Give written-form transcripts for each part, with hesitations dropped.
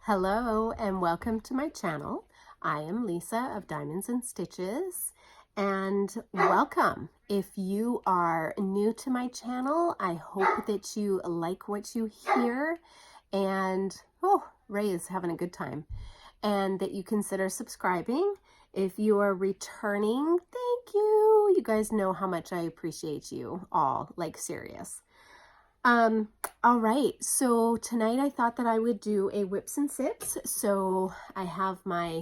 Hello and welcome to my channel. I am Lisa of Diamonds and Stitches and welcome. If you are new to my channel, I hope that you like what you hear and Ray is having a good time, and that you consider subscribing. If you are returning, thank you. You guys know how much I appreciate you all, like serious. All right, so tonight I thought that I would do a whips and sips. So I have my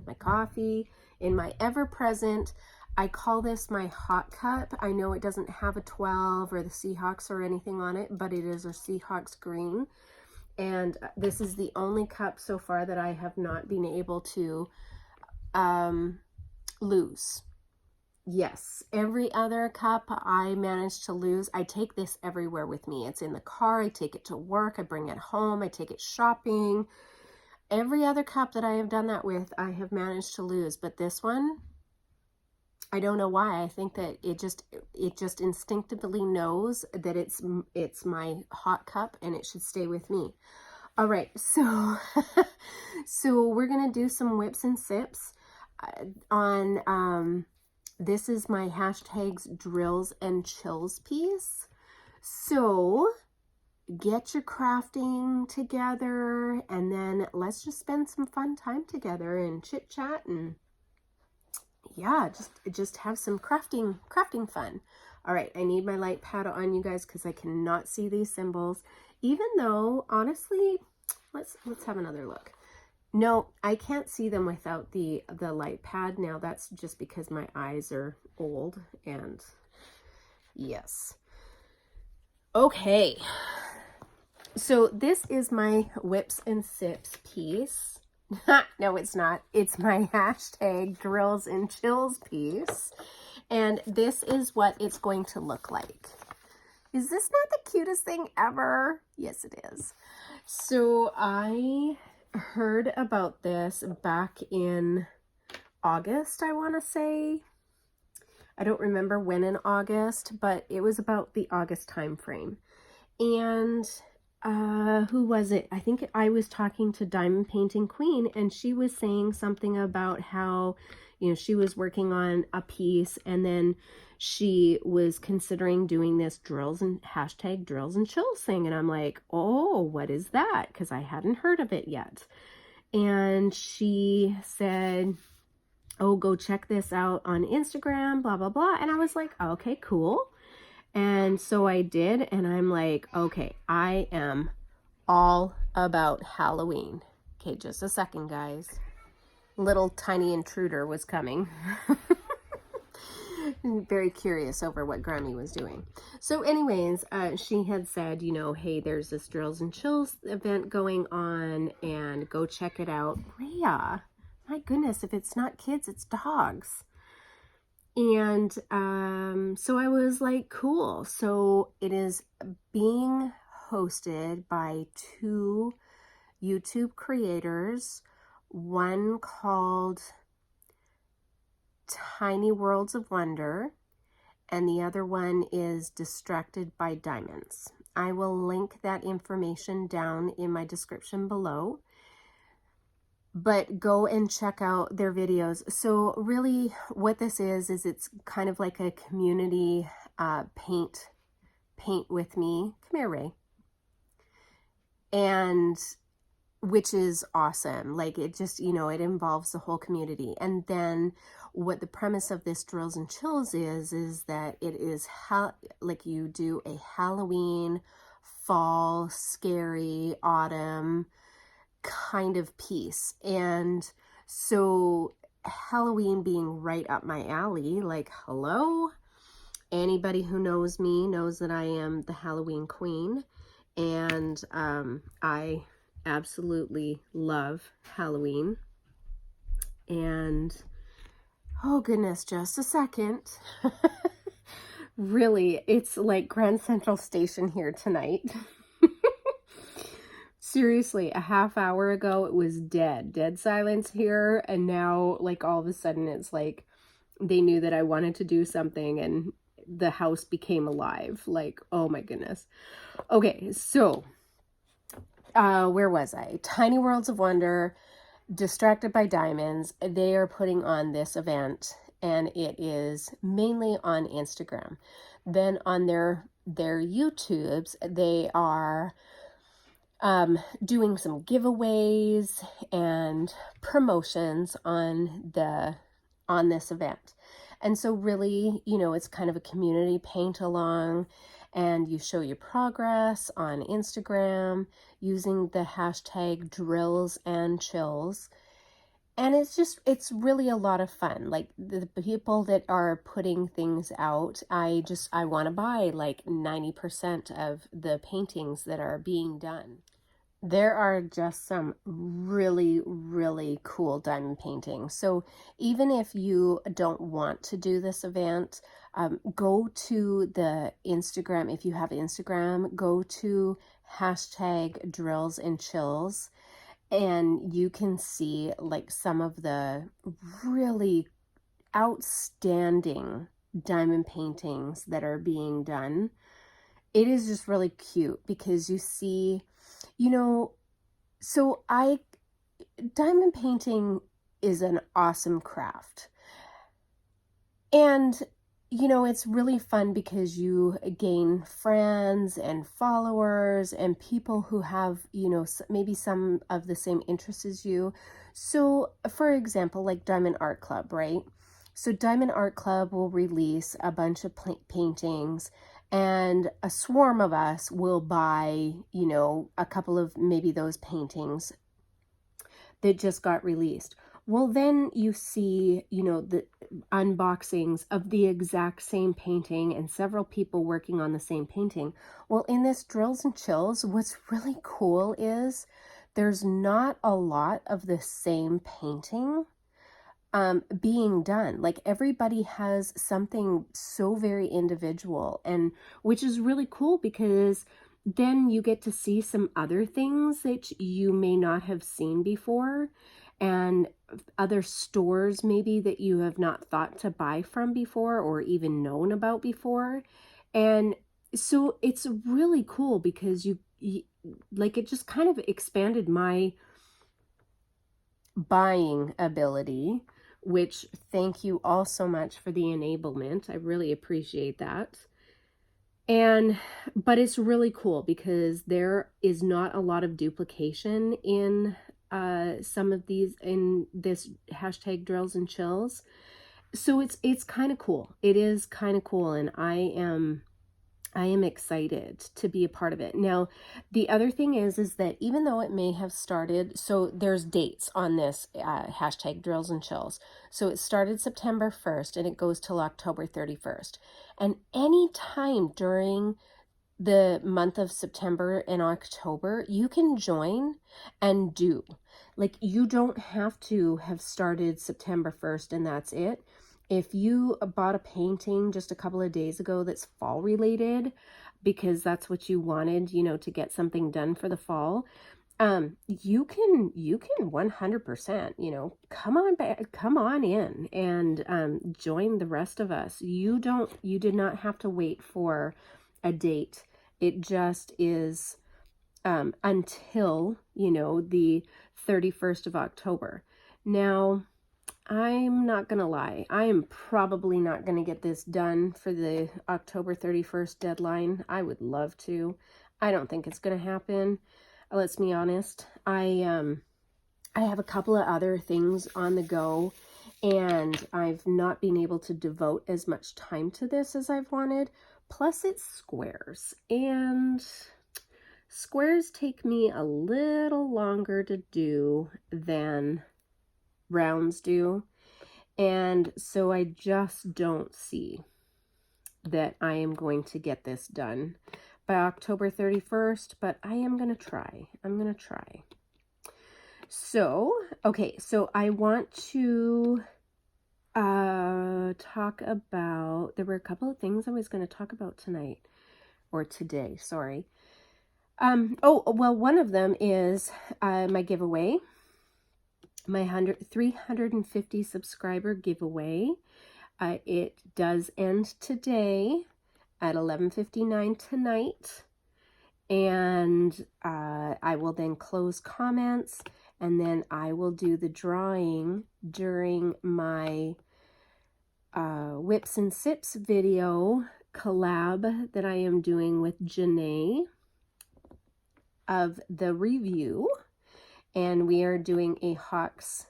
my coffee in my ever-present. I call this my hot cup. I know it doesn't have a 12 or the Seahawks or anything on it, but it is a Seahawks green. And this is the only cup so far that I have not been able to lose. Yes, every other cup I managed to lose. I take this everywhere with me. It's in the car, I take it to work, I bring it home, I take it shopping. Every other cup that I have done that with, I have managed to lose. But this one, I don't know why. I think that it just instinctively knows that it's my hot cup and it should stay with me. All right, so so we're gonna do some whips and sips on this is my hashtags drills and chills piece. So get your crafting together and then let's just spend some fun time together and chit chat and yeah, just have some crafting fun. All right, I need my light pad on, you guys, because I cannot see these symbols, even though honestly, let's have another look. No, I can't see them without the light pad. Now that's just because my eyes are old and yes. Okay. So this is my whips and sips piece. No, it's not. It's my hashtag drills and chills piece. And this is what it's going to look like. Is this not the cutest thing ever? Yes, it is. So I heard about this back in August, I want to say. I don't remember when in August, but it was about the August time frame. And who was it? I think I was talking to Diamond Painting Queen, and she was saying something about how, you know, she was working on a piece and then she was considering doing this hashtag drills and chills thing. And I'm like, oh, what is that? Because I hadn't heard of it yet. And she said, oh, go check this out on Instagram, blah, blah, blah. And I was like, okay, cool. And so I did. And I'm like, okay, I am all about Halloween. Okay, just a second, guys. Little tiny intruder was coming. Very curious over what Grammy was doing. So anyways, she had said, you know, hey, there's this Drills and Chills event going on and go check it out. Rhea, my goodness, if it's not kids, it's dogs. And so I was like, cool. So it is being hosted by two YouTube creators, one called Tiny Worlds of Wonder, and the other one is Distracted by Diamonds. I will link that information down in my description below, but go and check out their videos. So really what this is it's kind of like a community paint with me. Come here, Ray. And which is awesome. Like it just, you know, it involves the whole community. And then what the premise of this Drills and Chills is that it is like you do a Halloween, fall, scary, autumn kind of piece. And so Halloween being right up my alley, like, hello, anybody who knows me knows that I am the Halloween queen. And I absolutely love Halloween. And oh goodness, just a second. Really, it's like Grand Central Station here tonight. Seriously, a half hour ago it was dead silence here, and now like all of a sudden it's like they knew that I wanted to do something and the house became alive. Like, oh my goodness. Okay, so where was I? Tiny Worlds of Wonder, Distracted by Diamonds. They are putting on this event, and it is mainly on Instagram. Then on their YouTubes, they are doing some giveaways and promotions on this event. And so really, it's kind of a community paint along, and you show your progress on Instagram using the hashtag drills and chills. And it's really a lot of fun. Like the people that are putting things out, I want to buy like 90% of the paintings that are being done. There are just some really, really cool diamond paintings. So even if you don't want to do this event, go to the Instagram. If you have Instagram, go to hashtag drills and chills, and you can see like some of the really outstanding diamond paintings that are being done. It is just really cute because you see, so diamond painting is an awesome craft. And, it's really fun because you gain friends and followers and people who have, maybe some of the same interests as you. So, for example, like Diamond Art Club, right? So Diamond Art Club will release a bunch of paintings, and a swarm of us will buy, a couple of maybe those paintings that just got released. Well, then you see, the unboxings of the exact same painting and several people working on the same painting. Well, in this Drills and Chills, what's really cool is there's not a lot of the same painting being done. Like everybody has something so very individual, and which is really cool because then you get to see some other things that you may not have seen before, and other stores maybe that you have not thought to buy from before or even known about before. And so it's really cool because you like, it just kind of expanded my buying ability, which thank you all so much for the enablement. I really appreciate that. But it's really cool because there is not a lot of duplication in some of these, in this hashtag drills and chills. So it's kind of cool. It is kind of cool, and I am excited to be a part of it. Now, the other thing is that even though it may have started, so there's dates on this hashtag drills and chills. So it started September 1st and it goes till October 31st. And any time during the month of September and October, you can join and do. Like, you don't have to have started September 1st and that's it. If you bought a painting just a couple of days ago that's fall related, because that's what you wanted, to get something done for the fall, you can 100%, come on back, come on in and join the rest of us. You did not have to wait for a date. It just is until, the 31st of October. Now, I'm not going to lie. I am probably not going to get this done for the October 31st deadline. I would love to. I don't think it's going to happen. Let's be honest. I have a couple of other things on the go, and I've not been able to devote as much time to this as I've wanted. Plus, it's squares, and squares take me a little longer to do than rounds do, and so I just don't see that I am going to get this done by October 31st, but I am going to try. I'm going to try. So, okay, so I want to talk about, there were a couple of things I was going to talk about tonight, or today, sorry. Oh, well, one of them is my giveaway. My 350 subscriber giveaway. It does end today at 11:59 tonight, And I will then close comments, and then I will do the drawing during my Whips and Sips video collab that I am doing with Janae of the review. And we are doing a Hawks.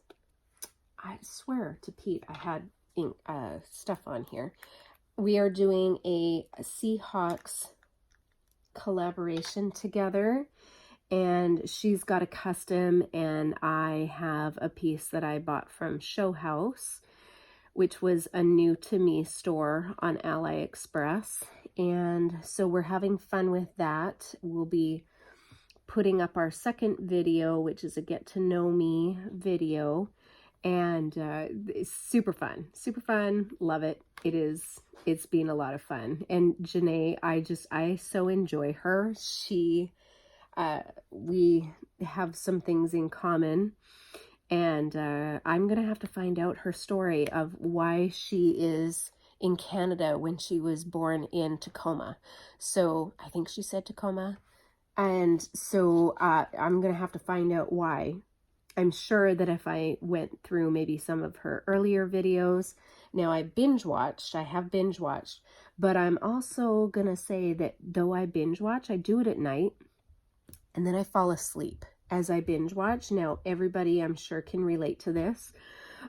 I swear to Pete, I had ink, stuff on here. We are doing a Seahawks collaboration together, and she's got a custom, and I have a piece that I bought from Show House, which was a new to me store on AliExpress. And so we're having fun with that. We'll be putting up our second video, which is a get to know me video, and it's super fun, love it. It's been a lot of fun. And Janae, I so enjoy her. We have some things in common, and I'm gonna have to find out her story of why she is in Canada when she was born in Tacoma. So I think she said Tacoma. And so I'm gonna have to find out why. I'm sure that if I went through maybe some of her earlier videos, now I have binge watched, but I'm also gonna say that though I binge watch, I do it at night, and then I fall asleep as I binge watch. Now, everybody I'm sure can relate to this,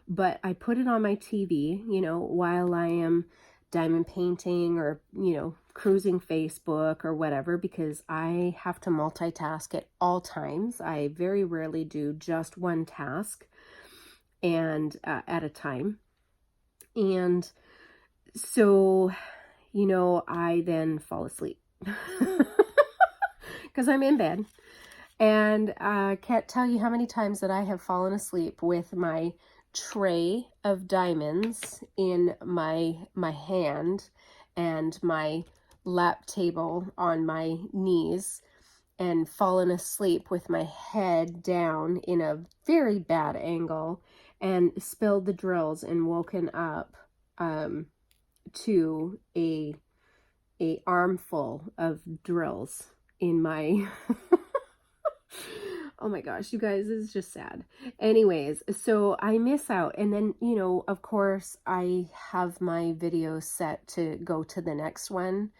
but I put it on my TV, you know, while I am diamond painting or, you know, cruising Facebook or whatever, because I have to multitask at all times. I very rarely do just one task and at a time. And so, you know, I then fall asleep because I'm in bed, and I can't tell you how many times that I have fallen asleep with my tray of diamonds in my hand and my lap table on my knees, and fallen asleep with my head down in a very bad angle, and spilled the drills and woken up to a armful of drills in my oh my gosh, you guys, this is just sad. Anyways, so I miss out. And then, you know, of course, I have my video set to go to the next one.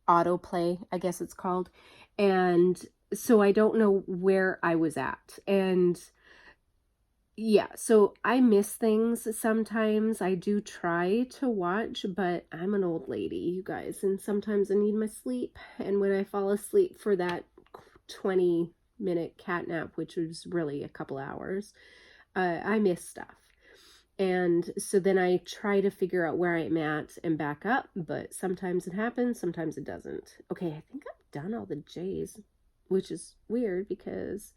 Autoplay, I guess it's called. And so I don't know where I was at. And yeah, so I miss things sometimes. I do try to watch, but I'm an old lady, you guys, and sometimes I need my sleep. And when I fall asleep for that 20-minute cat nap, which was really a couple hours, I miss stuff. And so then I try to figure out where I'm at and back up, but sometimes it happens, sometimes it doesn't. Okay, I think I've done all the J's, which is weird because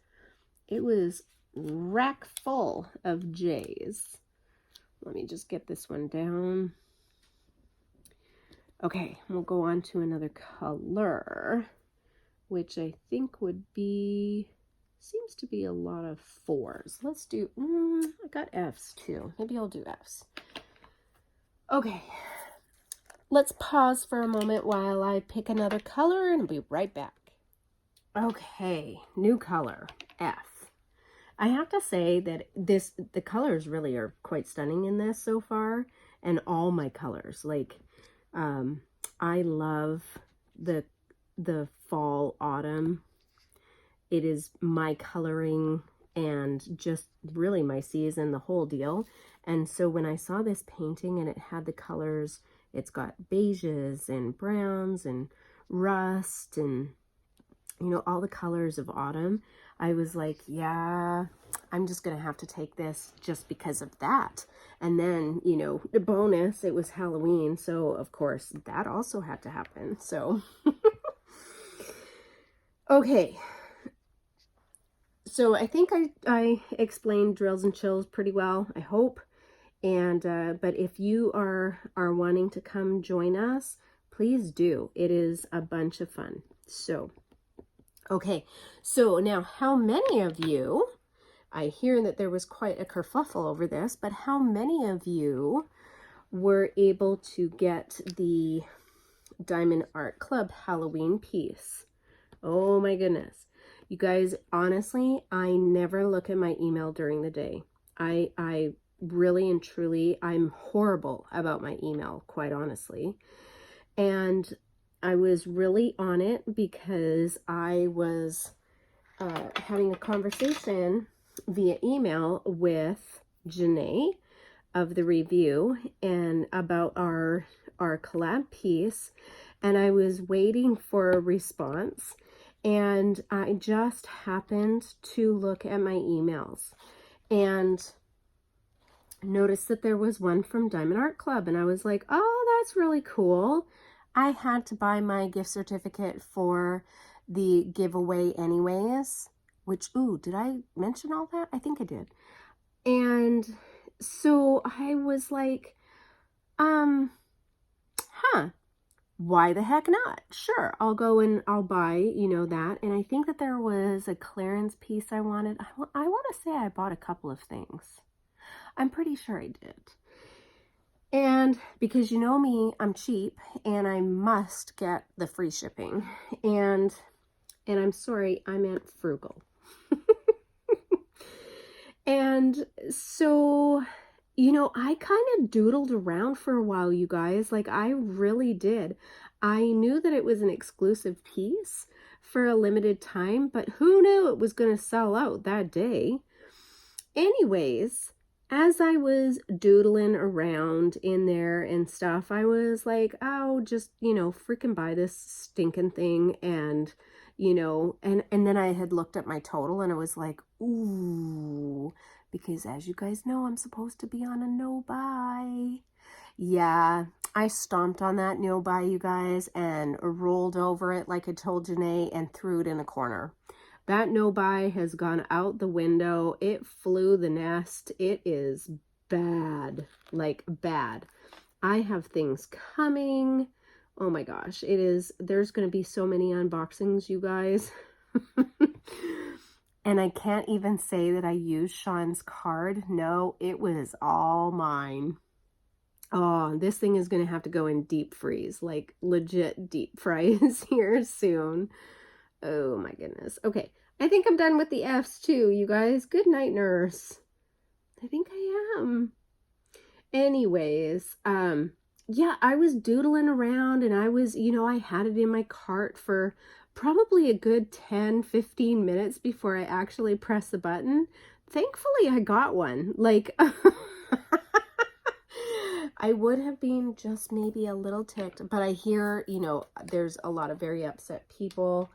it was rack full of J's. Let me just get this one down. Okay, we'll go on to another color, which I think would be, seems to be a lot of 4s. Let's do, I got F's too. Maybe I'll do F's. Okay, let's pause for a moment while I pick another color, and I'll be right back. Okay, new color, F. I have to say that the colors really are quite stunning in this so far, and all my colors. Like, I love the fall autumn. It is my coloring and just really my season, the whole deal. And so when I saw this painting and it had the colors, it's got beiges and browns and rust and, you know, all the colors of autumn, I was like, yeah, I'm just gonna have to take this just because of that. And then, you know, the bonus, it was Halloween, so of course that also had to happen. So okay, so I think I explained drills and chills pretty well, I hope. And but if you are wanting to come join us, please do. It is a bunch of fun. So okay, so now how many of you, I hear that there was quite a kerfuffle over this, but how many of you were able to get the Diamond Art Club Halloween piece. Oh my goodness. You guys, honestly, I never look at my email during the day. I really and truly, I'm horrible about my email, quite honestly. And I was really on it because I was having a conversation via email with Janae of the review and about our collab piece, and I was waiting for a response, and I just happened to look at my emails and noticed that there was one from Diamond Art Club, and I was like, oh, that's really cool. I had to buy my gift certificate for the giveaway anyways, which, ooh, did I mention all that? I think I did. And so I was like, why the heck not? Sure, I'll go and I'll buy, you know, that. And I think that there was a clearance piece I wanted. I want to say I bought a couple of things. I'm pretty sure I did. And because you know me, I'm cheap and I must get the free shipping. And I'm sorry, I meant frugal. And so, you know, I kind of doodled around for a while, you guys. Like, I really did. I knew that it was an exclusive piece for a limited time, but who knew it was going to sell out that day? Anyways, as I was doodling around in there and stuff, I was like, oh, just, you know, freaking buy this stinking thing. And, you know, and then I had looked at my total and I was like, ooh, because as you guys know, I'm supposed to be on a no buy. Yeah, I stomped on that no buy, you guys, and rolled over it like I told Janae and threw it in a corner. That no buy has gone out the window. It flew the nest. It is bad, like bad. I have things coming. Oh my gosh, it is. There's going to be so many unboxings, you guys. And I can't even say that I used Sean's card. No, it was all mine. Oh, this thing is going to have to go in deep freeze, like legit deep fries here soon. Oh my goodness. Okay, I think I'm done with the F's too, you guys. Good night, nurse. I think I am. Anyways, yeah, I was doodling around and I was, you know, I had it in my cart for probably a good 10-15 minutes before I actually pressed the button. Thankfully, I got one. Like, I would have been just maybe a little ticked, but I hear, you know, there's a lot of very upset people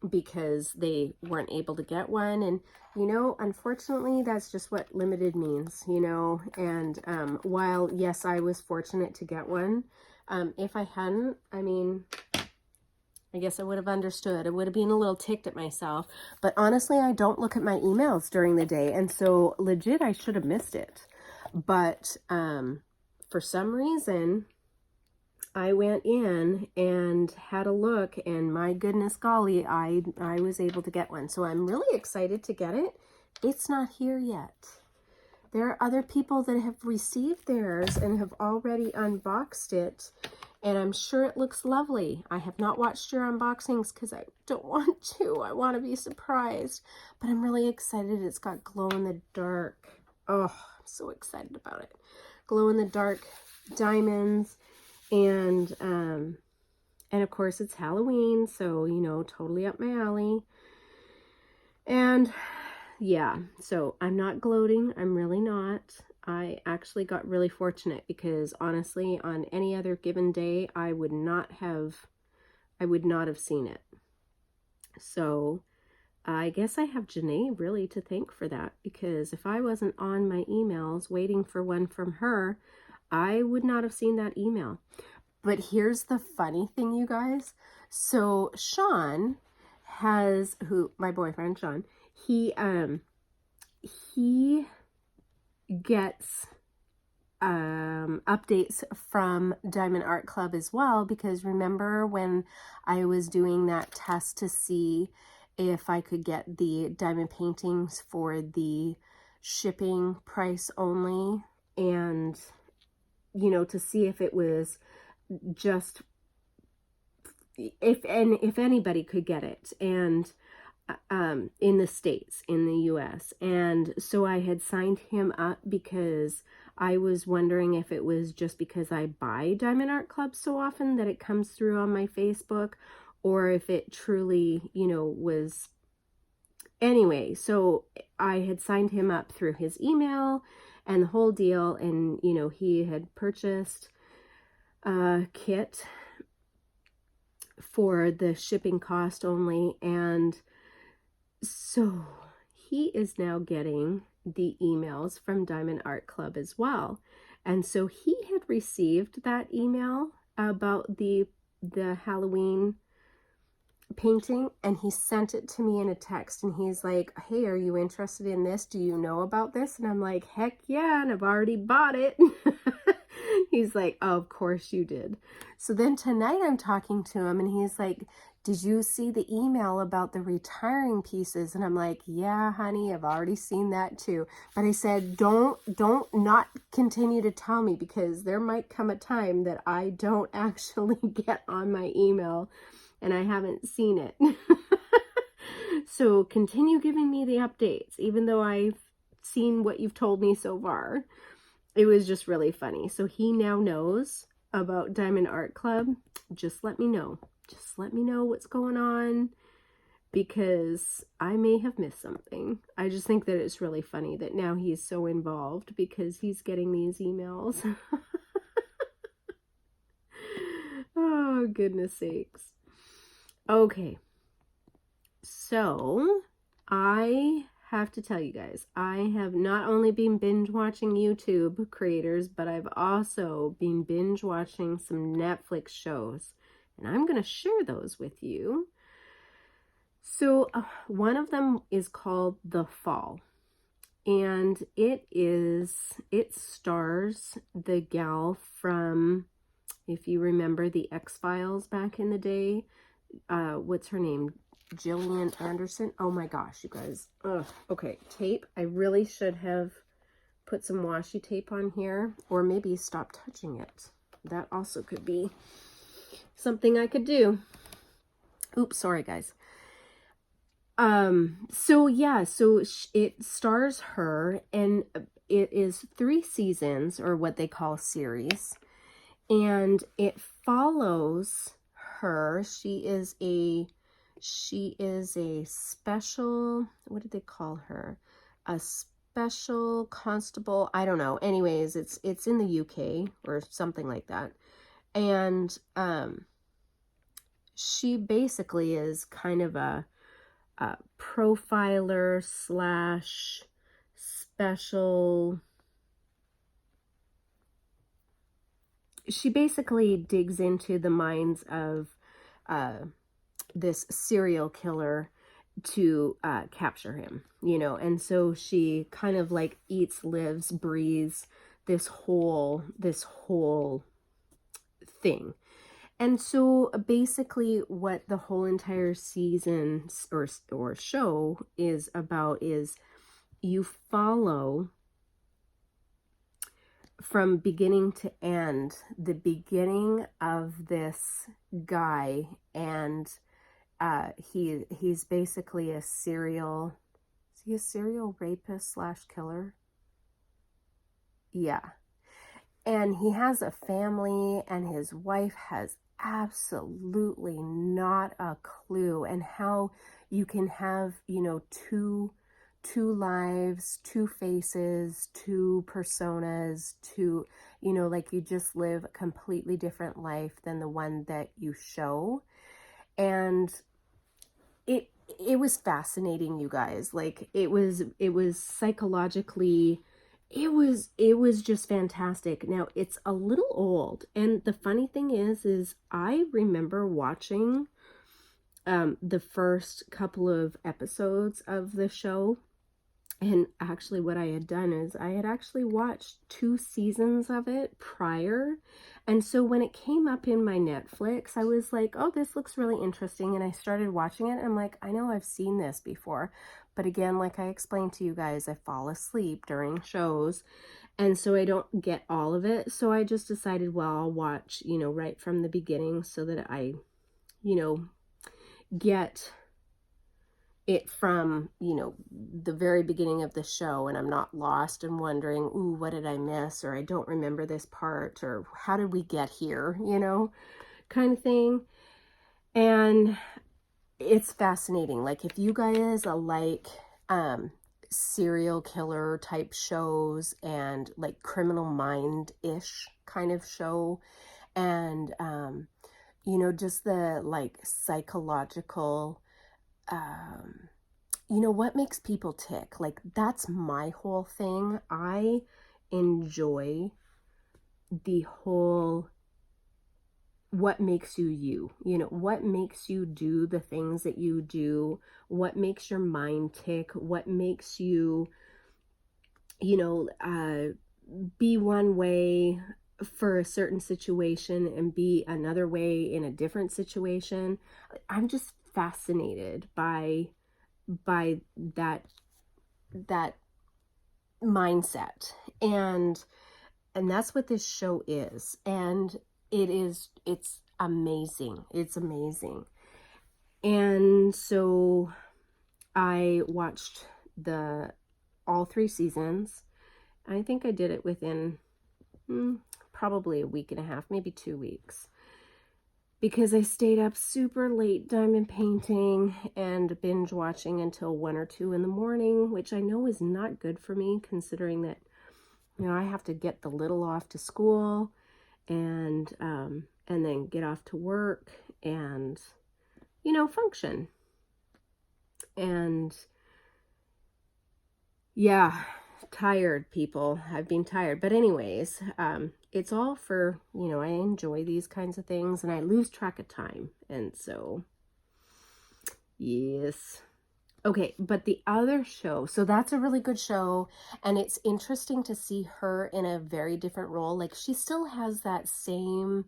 because they weren't able to get one. And, you know, unfortunately, that's just what limited means, you know. And while, yes, I was fortunate to get one, if I hadn't, I mean, I guess I would have understood. I would have been a little ticked at myself. But honestly, I don't look at my emails during the day. And so legit, I should have missed it. But for some reason, I went in and had a look, and my goodness golly, I was able to get one. So I'm really excited to get it. It's not here yet. There are other people that have received theirs and have already unboxed it, and I'm sure it looks lovely. I have not watched your unboxings because I don't want to. I want to be surprised, but I'm really excited. It's got glow in the dark. Oh, I'm so excited about it. Glow in the dark diamonds. And of course it's Halloween, so, you know, totally up my alley. And yeah, so I'm not gloating. I'm really not. I actually got really fortunate because honestly, on any other given day, I would not have seen it. So I guess I have Janae really to thank for that, because if I wasn't on my emails waiting for one from her, I would not have seen that email. But here's the funny thing, you guys. So Sean has, my boyfriend Sean, he gets updates from Diamond Art Club as well, because remember when I was doing that test to see if I could get the diamond paintings for the shipping price only, and, you know, to see if it was just if anybody could get it, and in the States, in the US. And so I had signed him up because I was wondering if it was just because I buy Diamond Art Club so often that it comes through on my Facebook, or if it truly, was. Anyway, so I had signed him up through his email and the whole deal. And, he had purchased a kit for the shipping cost only. And so he is now getting the emails from Diamond Art Club as well. And so he had received that email about the Halloween painting, and he sent it to me in a text, and he's like, hey, are you interested in this? Do you know about this? And I'm like, heck yeah, and I've already bought it. He's like, oh, of course you did. So then tonight I'm talking to him, and he's like, did you see the email about the retiring pieces? And I'm like, yeah, honey, I've already seen that too. But I said, don't not continue to tell me, because there might come a time that I don't actually get on my email and I haven't seen it. So continue giving me the updates, even though I've seen what you've told me so far. It was just really funny. So he now knows about Diamond Art Club. Just let me know. Just let me know what's going on, because I may have missed something. I just think that it's really funny that now he's so involved because he's getting these emails. Oh, goodness sakes. Okay. So I have to tell you guys, I have not only been binge watching YouTube creators, but I've also been binge watching some Netflix shows, and I'm going to share those with you. So one of them is called The Fall, and it stars the gal from, if you remember the X-Files back in the day, what's her name? Gillian Anderson. Oh my gosh, you guys. Ugh. Okay, tape. I really should have put some washi tape on here, or maybe stop touching it. That also could be something I could do. Oops, sorry guys. So yeah, so it stars her, and it is 3 seasons, or what they call series, and it follows her. She is a special, what did they call her? A special constable. I don't know. Anyways, it's in the UK or something like that. And she basically is kind of a profiler slash special. She basically digs into the minds of this serial killer to capture him, and so she kind of like eats, lives, breathes this whole thing. And so basically what the whole entire season or show is about is you follow from beginning to end the beginning of this guy, and he's basically a serial rapist slash killer? Yeah. And he has a family, and his wife has absolutely not a clue, and how you can have, two lives, two faces, two personas, like you just live a completely different life than the one that you show. And it was fascinating, you guys. Like it was psychologically, it was just fantastic. Now it's a little old, and the funny thing is I remember watching the first couple of episodes of the show. And actually what I had done is I had actually watched 2 seasons of it prior. And so when it came up in my Netflix, I was like, oh, this looks really interesting. And I started watching it, and I'm like, I know I've seen this before. But again, like I explained to you guys, I fall asleep during shows, and so I don't get all of it. So I just decided, well, I'll watch, right from the beginning so that I you know, get it from, you know, the very beginning of the show, and I'm not lost and wondering, ooh, what did I miss? Or I don't remember this part, or how did we get here, you know, kind of thing. And it's fascinating. Like, if you guys like serial killer type shows and like Criminal Mind-ish kind of show, and you know, just the like psychological, you know, what makes people tick, like that's my whole thing. I enjoy the whole, what makes you you, you know, what makes you do the things that you do, what makes your mind tick, what makes you, you know, be one way for a certain situation and be another way in a different situation. I'm just fascinated by that mindset. And that's what this show is. And it's amazing. It's amazing. And so I watched all 3 seasons. I think I did it within probably a week and a half, maybe 2 weeks, because I stayed up super late diamond painting and binge watching until 1 or 2 in the morning, which I know is not good for me, considering that, you know, I have to get the little off to school and then get off to work and, you know, function. And yeah, tired, people. I've been tired. But anyways, it's all for, you know, I enjoy these kinds of things and I lose track of time. And so, yes. Okay, but the other show, so that's a really good show, and it's interesting to see her in a very different role. Like, she still has that same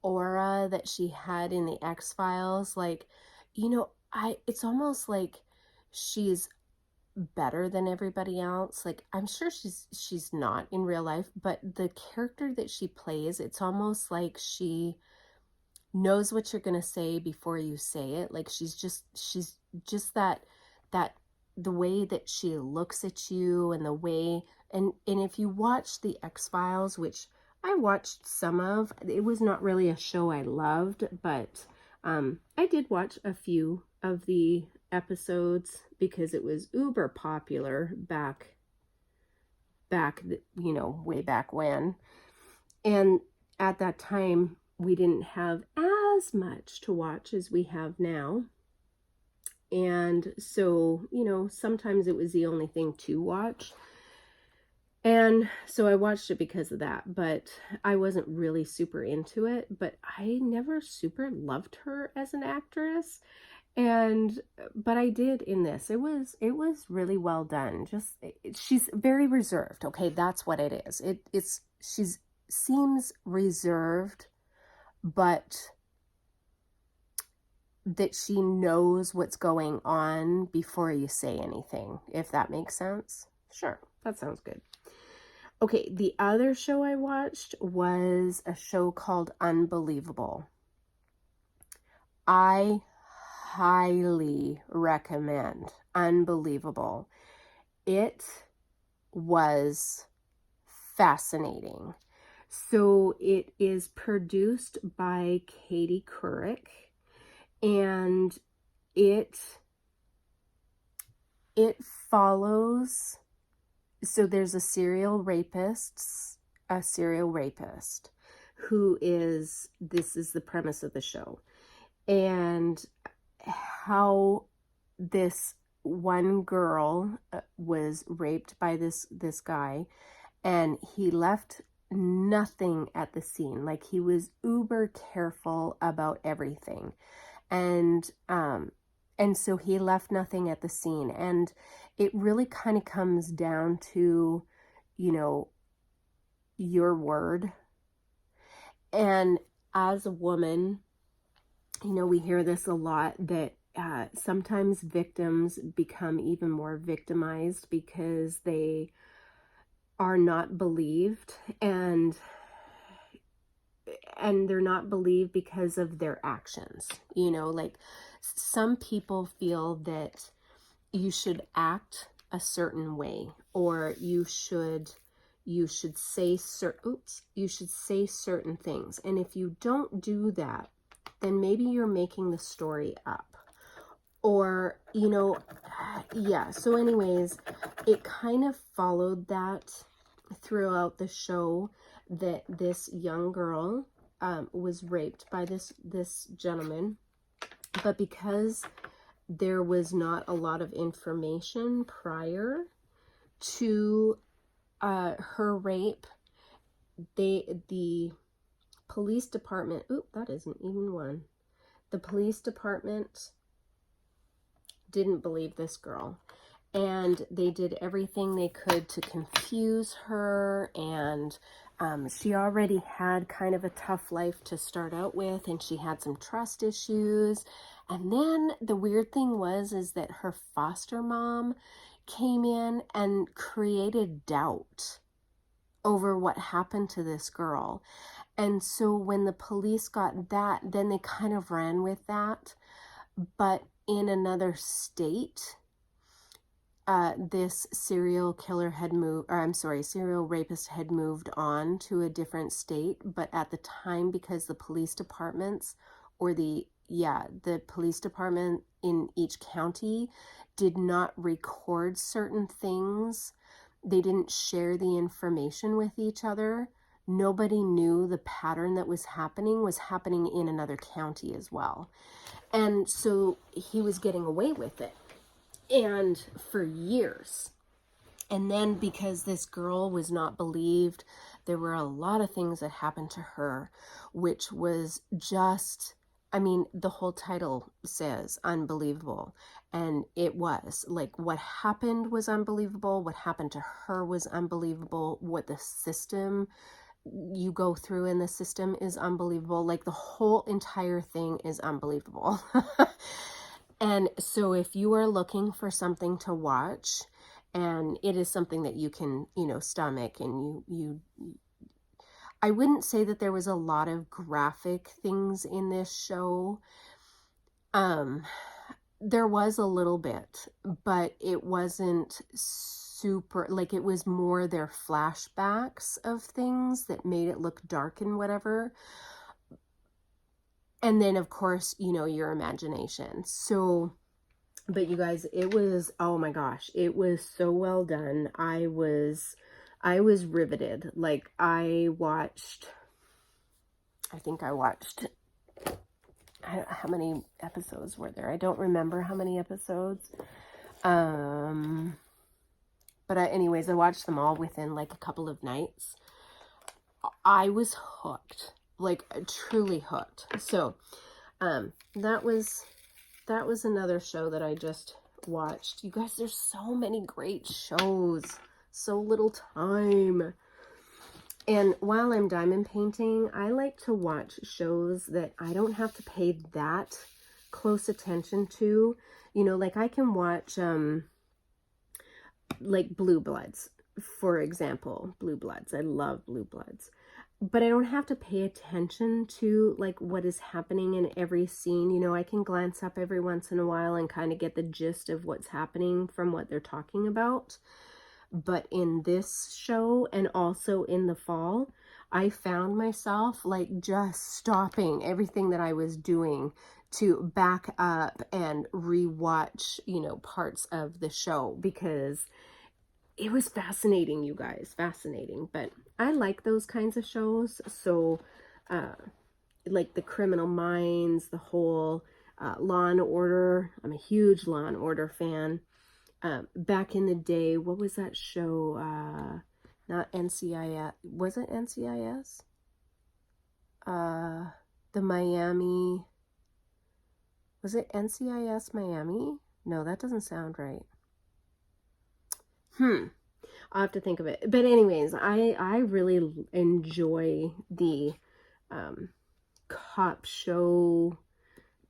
aura that she had in the X-Files. Like, you know, it's almost like she's better than everybody else. Like, I'm sure she's not in real life, but the character that she plays, it's almost like she knows what you're going to say before you say it. Like, she's just that the way that she looks at you, and the way, and if you watch the X-Files, which I watched some of, it was not really a show I loved, but I did watch a few of the episodes because it was uber popular back, you know, way back when. And at that time, we didn't have as much to watch as we have now. And so, you know, sometimes it was the only thing to watch. And so I watched it because of that, but I wasn't really super into it. But I never super loved her as an actress. But I did in this. It was really well done. She's very reserved. Okay, that's what it is. She's seems reserved, but that she knows what's going on before you say anything, if that makes sense. Sure, that sounds good. Okay, the other show I watched was a show called Unbelievable. I highly recommend Unbelievable. It was fascinating. So it is produced by Katie Couric, and it follows, so there's a serial rapist who is, this is the premise of the show, and how this one girl was raped by this guy, and he left nothing at the scene. Like, he was uber careful about everything, and so he left nothing at the scene. And it really kind of comes down to, you know, your word. And as a woman, you know, we hear this a lot, that sometimes victims become even more victimized because they are not believed. And and they're not believed because of their actions. You know, like some people feel that you should act a certain way, or you should say certain things. And if you don't do that, then maybe you're making the story up. Or, you know, yeah. So anyways, it kind of followed that throughout the show, that this young girl was raped by this gentleman. But because there was not a lot of information prior to her rape, the police department, that isn't even one. The police department didn't believe this girl, and they did everything they could to confuse her. And she already had kind of a tough life to start out with, and she had some trust issues. And then the weird thing is that her foster mom came in and created doubt over what happened to this girl. And so when the police got that, then they kind of ran with that. But in another state, this serial rapist had moved on to a different state. But at the time, because the police departments, or the police department in each county did not record certain things, they didn't share the information with each other. Nobody knew the pattern that was happening in another county as well. And so he was getting away with it, and for years. And then because this girl was not believed, there were a lot of things that happened to her, which was just, I mean, the whole title says unbelievable. And it was like, what happened was unbelievable. What happened to her was unbelievable. What the system you go through in the system is unbelievable. Like the whole entire thing is unbelievable. And so if you are looking for something to watch, and it is something that you can, stomach, and I wouldn't say that there was a lot of graphic things in this show. There was a little bit, but it wasn't super, like it was more their flashbacks of things that made it look dark and whatever. And then of course, your imagination. So, but you guys, it was, oh my gosh, it was so well done. I was riveted. Like I think I watched, how many episodes were there? I don't remember how many episodes. But anyways, I watched them all within like a couple of nights. I was hooked, like truly hooked. So, that was another show that I just watched. You guys, there's so many great shows, so little time. And while I'm diamond painting, I like to watch shows that I don't have to pay that close attention to. Like I can watch, like Blue Bloods, for example. Blue Bloods. I love Blue Bloods. But I don't have to pay attention to like what is happening in every scene. I can glance up every once in a while and kind of get the gist of what's happening from what they're talking about. But in this show, and also in the fall, I found myself like just stopping everything that I was doing to back up and rewatch, parts of the show, because it was fascinating, you guys, fascinating. But I like those kinds of shows. So, like the Criminal Minds, the whole Law and Order. I'm a huge Law and Order fan. Back in the day, what was that show? Not NCIS. Was it NCIS? The Miami. Was it NCIS Miami? No, that doesn't sound right. I'll have to think of it. But anyways, I really enjoy the cop show,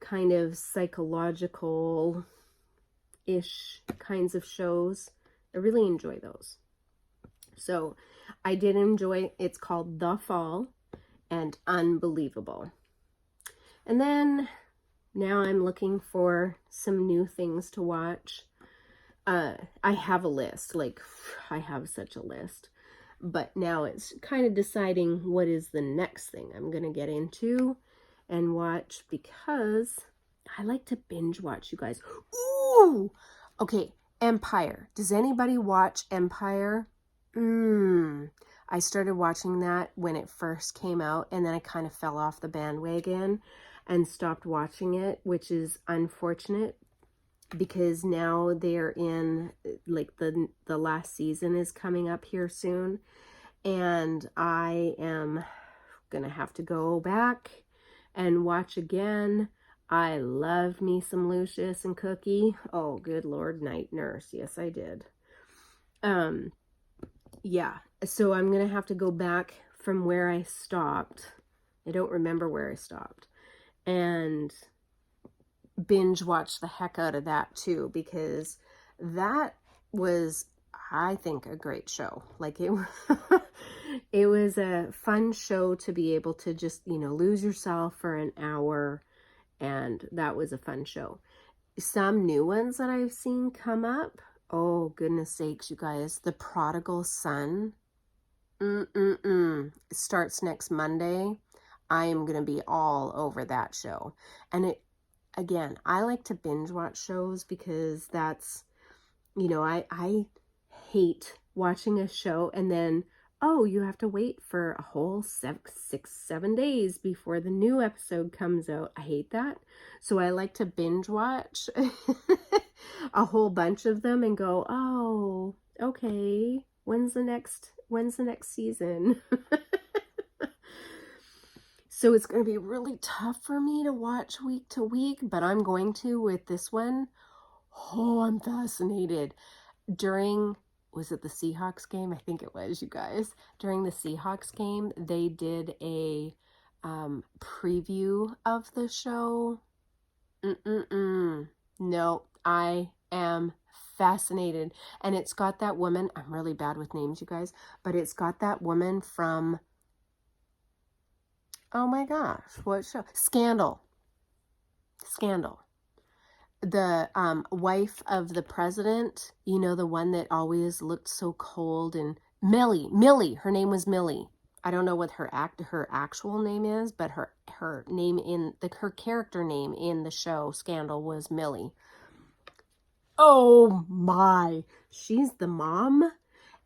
kind of psychological-ish kinds of shows. I really enjoy those. So I did enjoy, it's called The Fall, and unbelievable. And then now I'm looking for some new things to watch. I have a list, like I have such a list, but now it's kind of deciding what is the next thing I'm going to get into and watch, because I like to binge watch, you guys. Ooh! Okay, Empire. Does anybody watch Empire? I started watching that when it first came out, and then I kind of fell off the bandwagon and stopped watching it, which is unfortunate, because now they're in, like, the last season is coming up here soon, and I am gonna have to go back and watch again. I love me some Lucius and Cookie. Oh, good Lord, night nurse. Yes, I did. Yeah, so I'm gonna have to go back from where I stopped. I don't remember where I stopped, and binge watch the heck out of that too, because that was, I think, a great show. Like, it it was a fun show to be able to just, lose yourself for an hour, and that was a fun show. Some new ones that I've seen come up, oh goodness sakes, you guys, The Prodigal Son. It starts next Monday. I am gonna be all over that show. And again, I like to binge watch shows because that's, I hate watching a show and then, oh, you have to wait for a whole 7 days before the new episode comes out. I hate that. So I like to binge watch a whole bunch of them and go, oh, okay, when's the next season? So it's going to be really tough for me to watch week to week, but I'm going to with this one. Oh, I'm fascinated. Was it the Seahawks game? I think it was, you guys. During the Seahawks game, they did a preview of the show. No, I am fascinated. And it's got that woman, I'm really bad with names, you guys, but it's got that woman from, oh my gosh, what show? Scandal. The wife of the president, the one that always looked so cold, and Millie, her name was Millie. I don't know what her actual name is, but her name in her character name in the show Scandal was Millie. Oh my, she's the mom.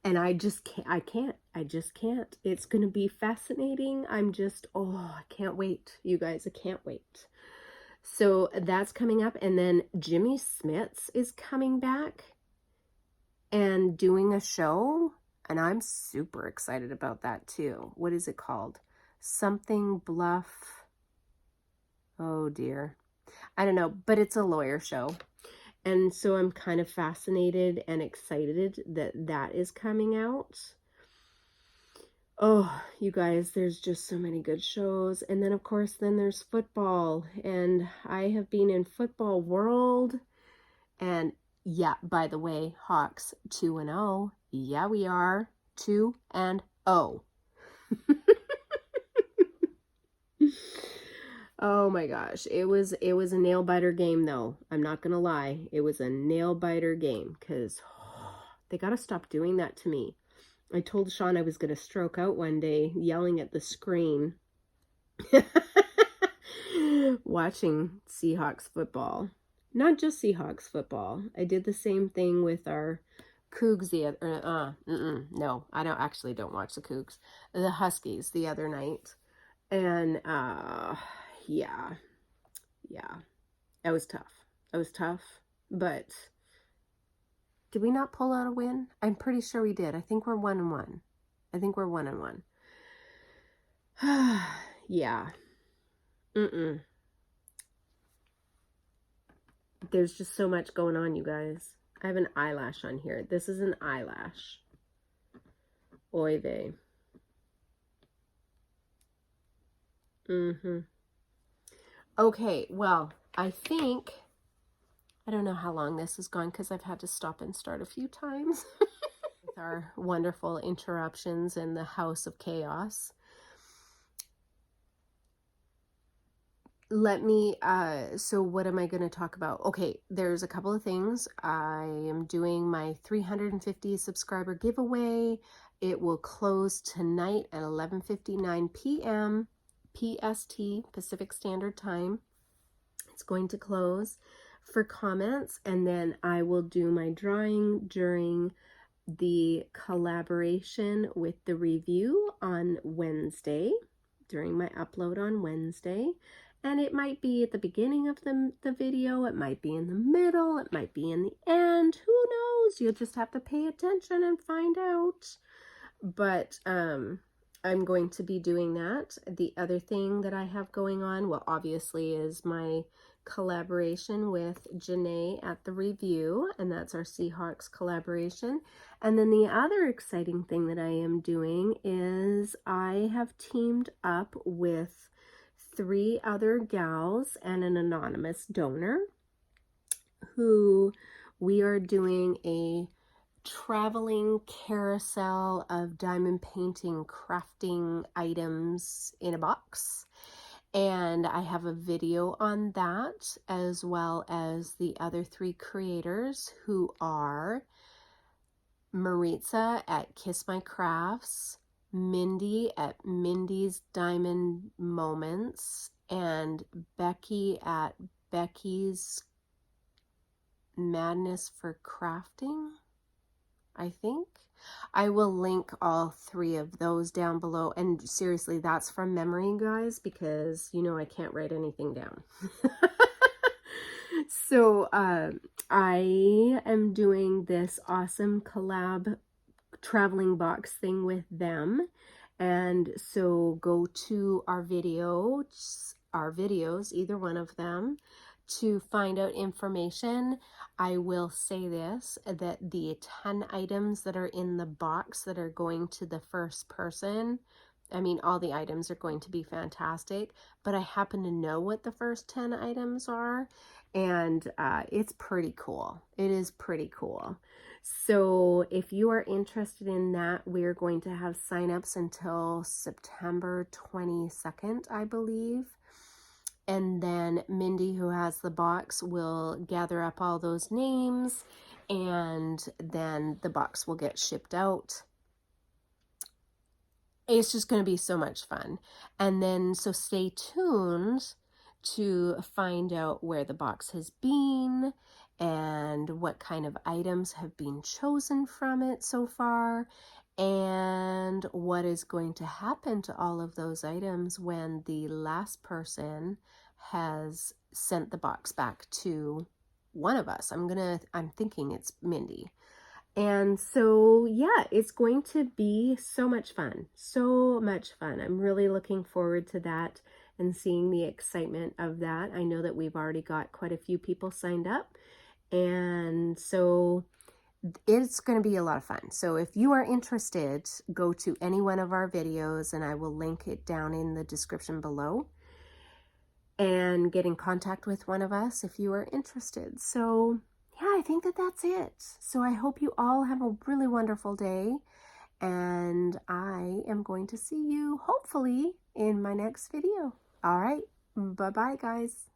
And I just can't. It's going to be fascinating. I can't wait, you guys. I can't wait. So that's coming up. And then Jimmy Smits is coming back and doing a show. And I'm super excited about that too. What is it called? Something Bluff. Oh dear. I don't know, but it's a lawyer show. And so I'm kind of fascinated and excited that is coming out. Oh, you guys, there's just so many good shows. And then, of course, there's football. And I have been in football world. And yeah, by the way, Hawks 2-0. Yeah, we are 2-0. Oh my gosh, it was a nail biter game though. I'm not gonna lie, it was a nail biter game, because they gotta stop doing that to me. I told Sean I was gonna stroke out one day yelling at the screen watching Seahawks football. Not just Seahawks football. I did the same thing with our Cougs no, I don't watch the Cougs. The Huskies the other night. And yeah, that was tough, but did we not pull out a win? I'm pretty sure we did. I think we're 1-1. Yeah. There's just so much going on, you guys. I have an eyelash on here. This is an eyelash. Oy vey. Okay, well, I don't know how long this has gone because I've had to stop and start a few times with our wonderful interruptions in the house of chaos. let me, so what am I going to talk about? Okay, there's a couple of things. I am doing my 350 subscriber giveaway. It will close tonight at 11:59 p.m. PST, Pacific Standard Time. It's going to close for comments, and then I will do my drawing during the collaboration with the review on Wednesday, during my upload on Wednesday. And it might be at the beginning of the video, it might be in the middle, it might be in the end, who knows? You'll just have to pay attention and find out. But I'm going to be doing that. The other thing that I have going on, well, obviously, is my collaboration with Janae at the review, and that's our Seahawks collaboration. And then the other exciting thing that I am doing is I have teamed up with 3 other gals and an anonymous donor who we are doing a traveling carousel of diamond painting crafting items in a box. And I have a video on that, as well as the other 3 creators, who are Maritza at Kiss My Crafts, Mindy at Mindy's Diamond Moments, and Becky at Becky's Madness for Crafting, I think. I will link all 3 of those down below. And seriously, that's from memory, guys, because you know I can't write anything down. So I am doing this awesome collab traveling box thing with them. And so go to our videos, either one of them, to find out information. I will say this, that the 10 items that are in the box that are going to the first person, I mean, all the items are going to be fantastic, but I happen to know what the first 10 items are, and it's pretty cool. It is pretty cool. So if you are interested in that, we're going to have signups until September 22nd, I believe. And then Mindy, who has the box, will gather up all those names, and then the box will get shipped out. It's just going to be so much fun. And then, so stay tuned to find out where the box has been and what kind of items have been chosen from it so far, and what is going to happen to all of those items when the last person has sent the box back to one of us. I'm thinking it's Mindy. And so, yeah, it's going to be so much fun. So much fun. I'm really looking forward to that and seeing the excitement of that. I know that we've already got quite a few people signed up. And so it's going to be a lot of fun. So if you are interested, go to any one of our videos, and I will link it down in the description below, and get in contact with one of us if you are interested. So yeah, I think that that's it. So I hope you all have a really wonderful day, and I am going to see you hopefully in my next video. All right, bye-bye, guys.